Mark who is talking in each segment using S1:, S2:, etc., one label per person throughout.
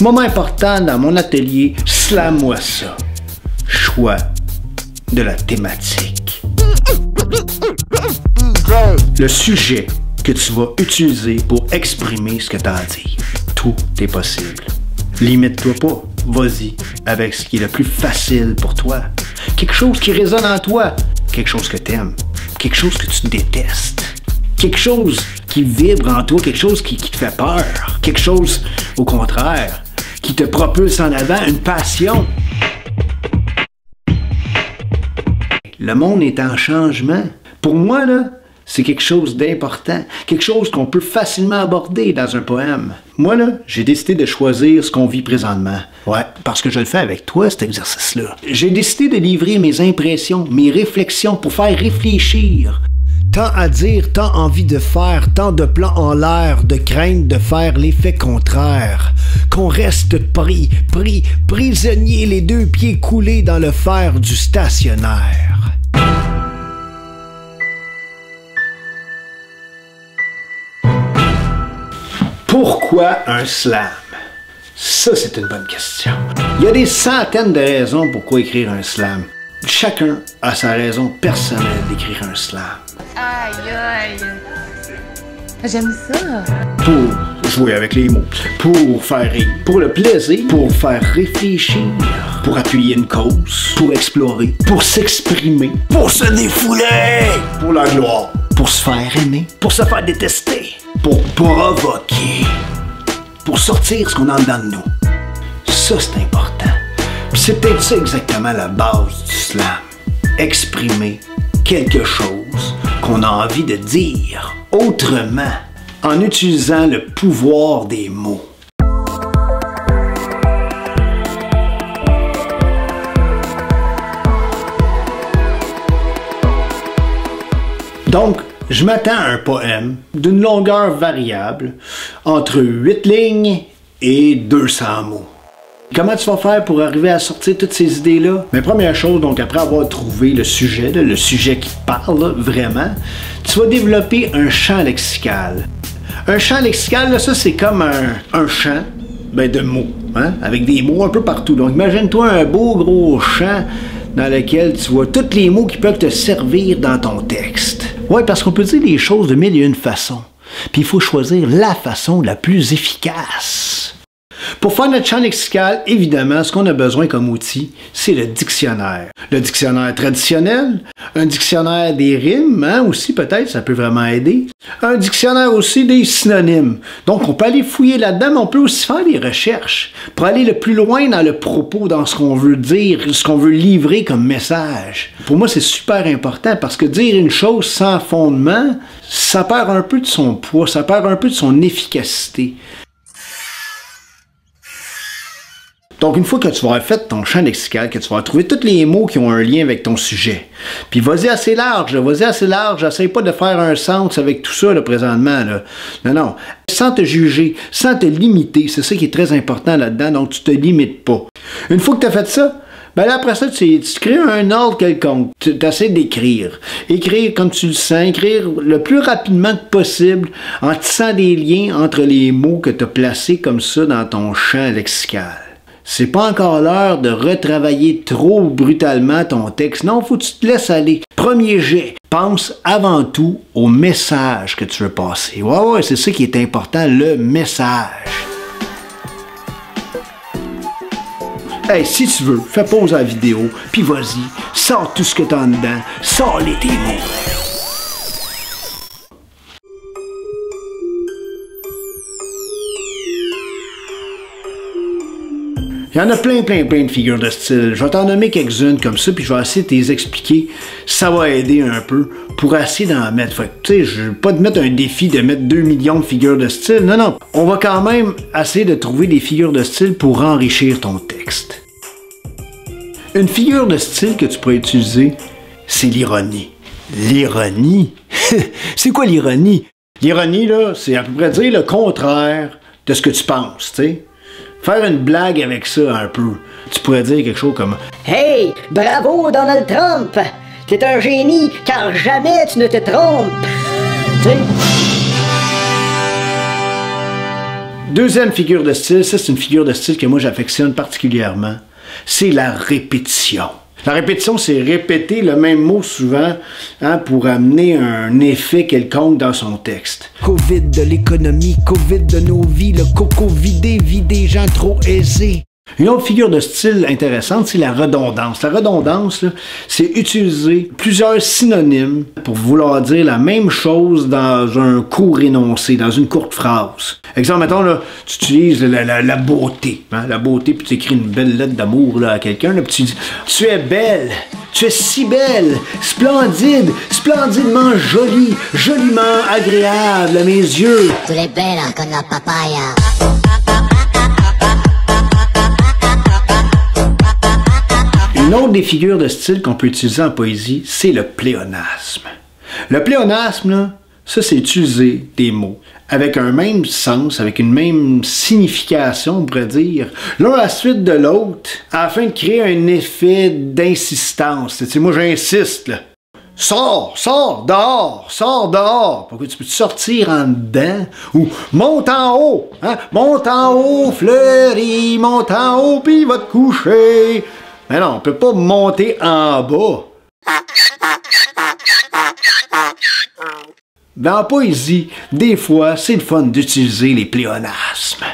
S1: Moment important dans mon atelier, slam-moi ça. Choix de la thématique. Le sujet que tu vas utiliser pour exprimer ce que tu as à dire. Tout est possible. Limite-toi pas. Vas-y avec ce qui est le plus facile pour toi. Quelque chose qui résonne en toi. Quelque chose que tu aimes. Quelque chose que tu détestes. Quelque chose qui vibre en toi. Quelque chose qui te fait peur. Quelque chose, au contraire, qui te propulse en avant. Une passion. Le monde est en changement. Pour moi, là, c'est quelque chose d'important, quelque chose qu'on peut facilement aborder dans un poème. Moi, là, j'ai décidé de choisir ce qu'on vit présentement. Ouais, parce que je le fais avec toi, cet exercice-là. J'ai décidé de livrer mes impressions, mes réflexions pour faire réfléchir. Tant à dire, tant envie de faire, tant de plans en l'air, de crainte de faire l'effet contraire. Qu'on reste prisonnier, les deux pieds coulés dans le fer du stationnaire. Pourquoi un slam? Ça, c'est une bonne question. Il y a des centaines de raisons pourquoi écrire un slam. Chacun a sa raison personnelle d'écrire un slam.
S2: Aïe, aïe. J'aime ça.
S1: Pour jouer avec les mots, pour faire rire, pour le plaisir, pour faire réfléchir, pour appuyer une cause, pour explorer, pour s'exprimer, pour se défouler, pour la gloire, pour se faire aimer, pour se faire détester, pour provoquer, pour sortir ce qu'on a dedans de nous. Ça, c'est important. Puis c'est peut-être ça exactement la base du slam. Exprimer quelque chose qu'on a envie de dire autrement, en utilisant le pouvoir des mots. Donc, je m'attends à un poème d'une longueur variable, entre 8 lignes et 200 mots. Comment tu vas faire pour arriver à sortir toutes ces idées-là? Mais première chose, donc après avoir trouvé le sujet qui te parle, là, vraiment, tu vas développer un champ lexical. Un champ lexical, là, ça c'est comme un champ de mots, hein, avec des mots un peu partout. Donc imagine-toi un beau gros champ dans lequel tu vois tous les mots qui peuvent te servir dans ton texte. Oui, parce qu'on peut dire les choses de mille et une façons. Puis il faut choisir la façon la plus efficace. Pour faire notre champ lexical, évidemment, ce qu'on a besoin comme outil, c'est le dictionnaire. Le dictionnaire traditionnel, un dictionnaire des rimes, hein, aussi peut-être, ça peut vraiment aider. Un dictionnaire aussi des synonymes. Donc on peut aller fouiller là-dedans, mais on peut aussi faire des recherches pour aller le plus loin dans le propos, dans ce qu'on veut dire, ce qu'on veut livrer comme message. Pour moi, c'est super important parce que dire une chose sans fondement, ça perd un peu de son poids, ça perd un peu de son efficacité. Donc, une fois que tu vas avoir fait ton champ lexical, que tu vas trouver tous les mots qui ont un lien avec ton sujet, puis vas-y assez large, essaye pas de faire un sens avec tout ça, là, présentement, là. Non, sans te juger, sans te limiter, c'est ça qui est très important là-dedans, donc tu te limites pas. Une fois que tu as fait ça, ben là, après ça, tu crées un ordre quelconque, tu essaies d'écrire. Écrire comme tu le sens, écrire le plus rapidement que possible, en tissant des liens entre les mots que tu as placés comme ça dans ton champ lexical. C'est pas encore l'heure de retravailler trop brutalement ton texte. Non, faut que tu te laisses aller. Premier jet, pense avant tout au message que tu veux passer. Ouais, c'est ça qui est important, le message. Hey, si tu veux, fais pause à la vidéo, puis vas-y, sors tout ce que t'as en dedans, sors-les tes mots. Il y en a plein de figures de style. Je vais t'en nommer quelques-unes comme ça, puis je vais essayer de les expliquer. Ça va aider un peu pour essayer d'en mettre. Fait que, tu sais, je ne vais pas te mettre un défi de mettre 2 millions de figures de style. Non. On va quand même essayer de trouver des figures de style pour enrichir ton texte. Une figure de style que tu pourrais utiliser, c'est l'ironie. L'ironie? C'est quoi l'ironie? L'ironie, là, c'est à peu près dire le contraire de ce que tu penses, tu sais. Faire une blague avec ça un peu. Tu pourrais dire quelque chose comme «
S3: Hey, bravo Donald Trump! T'es un génie, car jamais tu ne te trompes! » Tu sais?
S1: Deuxième figure de style, ça c'est une figure de style que moi j'affectionne particulièrement, c'est la répétition. La répétition, c'est répéter le même mot souvent pour amener un effet quelconque dans son texte.
S4: Covid de l'économie, Covid de nos vies, le coco vidé, vie des gens trop aisés.
S1: Une autre figure de style intéressante, c'est la redondance. La redondance, c'est utiliser plusieurs synonymes pour vouloir dire la même chose dans un court énoncé, dans une courte phrase. Exemple, mettons, là, tu utilises la beauté. La beauté, puis tu écris une belle lettre d'amour à quelqu'un, puis tu dis « Tu es belle, tu es si belle, splendide, splendidement jolie, joliment agréable à mes yeux. »
S3: Tu es belle comme la papaya.
S1: Une autre des figures de style qu'on peut utiliser en poésie, c'est le pléonasme. Le pléonasme, là, ça c'est utiliser des mots avec un même sens, avec une même signification, on pourrait dire, l'un à la suite de l'autre, afin de créer un effet d'insistance. Tu sais, moi j'insiste, là. Sors, sors, dehors, sors dehors. Pourquoi tu peux te sortir en dedans? Ou monte en haut, monte en haut, fleuris, monte en haut, puis va te coucher. Mais non, on peut pas monter en bas. Dans la poésie, des fois, c'est le fun d'utiliser les pléonasmes.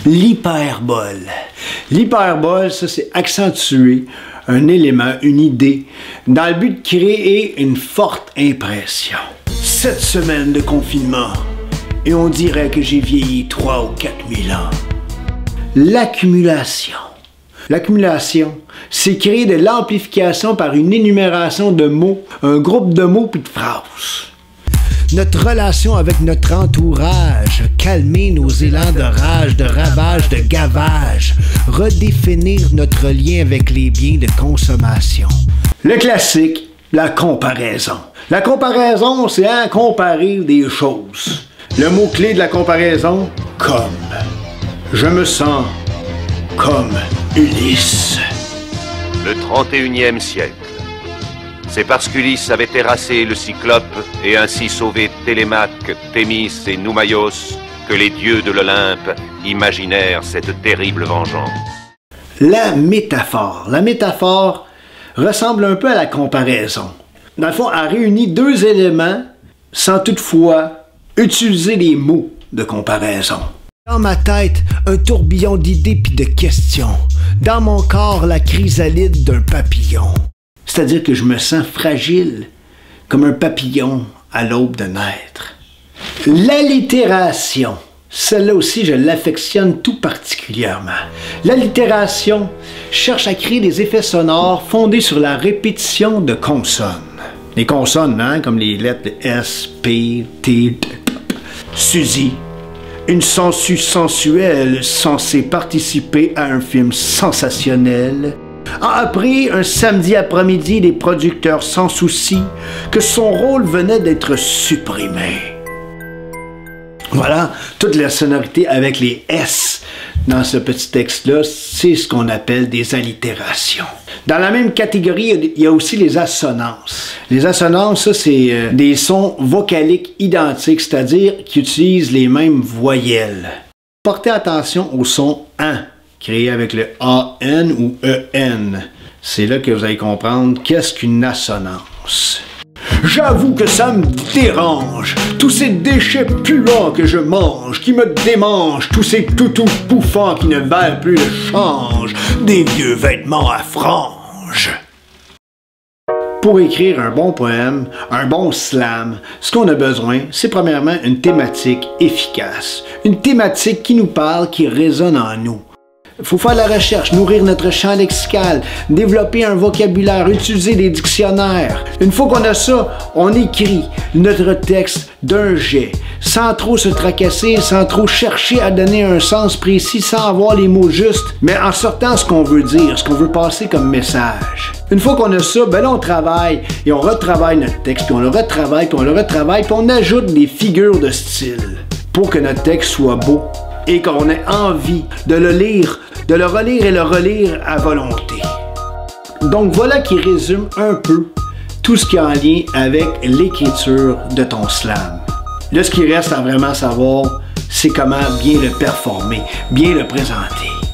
S1: L'hyperbole. L'hyperbole, ça, c'est accentuer un élément, une idée, dans le but de créer une forte impression. 7 semaines de confinement, et on dirait que j'ai vieilli 3 ou 4 000 ans. L'accumulation. L'accumulation, c'est créer de l'amplification par une énumération de mots, un groupe de mots puis de phrases.
S4: Notre relation avec notre entourage, calmer nos élans de rage, de ravage, de gavage, redéfinir notre lien avec les biens de consommation.
S1: Le classique, la comparaison. La comparaison, c'est comparer des choses. Le mot-clé de la comparaison, comme. Je me sens comme Ulysse.
S5: Le 31e siècle. C'est parce qu'Ulysse avait terrassé le Cyclope et ainsi sauvé Télémaque, Thémis et Noumaios que les dieux de l'Olympe imaginèrent cette terrible vengeance.
S1: La métaphore. La métaphore ressemble un peu à la comparaison. Dans le fond, elle réunit deux éléments sans toutefois utiliser les mots de comparaison.
S4: Dans ma tête, un tourbillon d'idées puis de questions. Dans mon corps, la chrysalide d'un papillon.
S1: C'est-à-dire que je me sens fragile, comme un papillon à l'aube de naître. L'allitération. Celle-là aussi, je l'affectionne tout particulièrement. L'allitération cherche à créer des effets sonores fondés sur la répétition de consonnes. Les consonnes, comme les lettres S, P, T, Suzy. Une sangsue sensuelle censée participer à un film sensationnel a appris un samedi après-midi des producteurs sans souci que son rôle venait d'être supprimé. Voilà, toute la sonorité avec les S dans ce petit texte-là, c'est ce qu'on appelle des allitérations. Dans la même catégorie, il y a aussi les assonances. Les assonances, ça, c'est des sons vocaliques identiques, c'est-à-dire qui utilisent les mêmes voyelles. Portez attention au son « an », créé avec le AN ou EN. C'est là que vous allez comprendre qu'est-ce qu'une assonance. J'avoue que ça me dérange, tous ces déchets puants que je mange, qui me démangent, tous ces toutous bouffants qui ne valent plus le change, des vieux vêtements à franges. Pour écrire un bon poème, un bon slam, ce qu'on a besoin, c'est premièrement une thématique efficace, une thématique qui nous parle, qui résonne en nous. Il faut faire la recherche, nourrir notre champ lexical, développer un vocabulaire, utiliser des dictionnaires. Une fois qu'on a ça, on écrit notre texte d'un jet, sans trop se tracasser, sans trop chercher à donner un sens précis, sans avoir les mots justes, mais en sortant ce qu'on veut dire, ce qu'on veut passer comme message. Une fois qu'on a ça, ben là on travaille et on retravaille notre texte, puis on le retravaille, puis on le retravaille, puis on ajoute des figures de style pour que notre texte soit beau et qu'on ait envie de le lire, de le relire et le relire à volonté. Donc voilà qui résume un peu tout ce qui est en lien avec l'écriture de ton slam. Là, ce qui reste à vraiment savoir, c'est comment bien le performer, bien le présenter.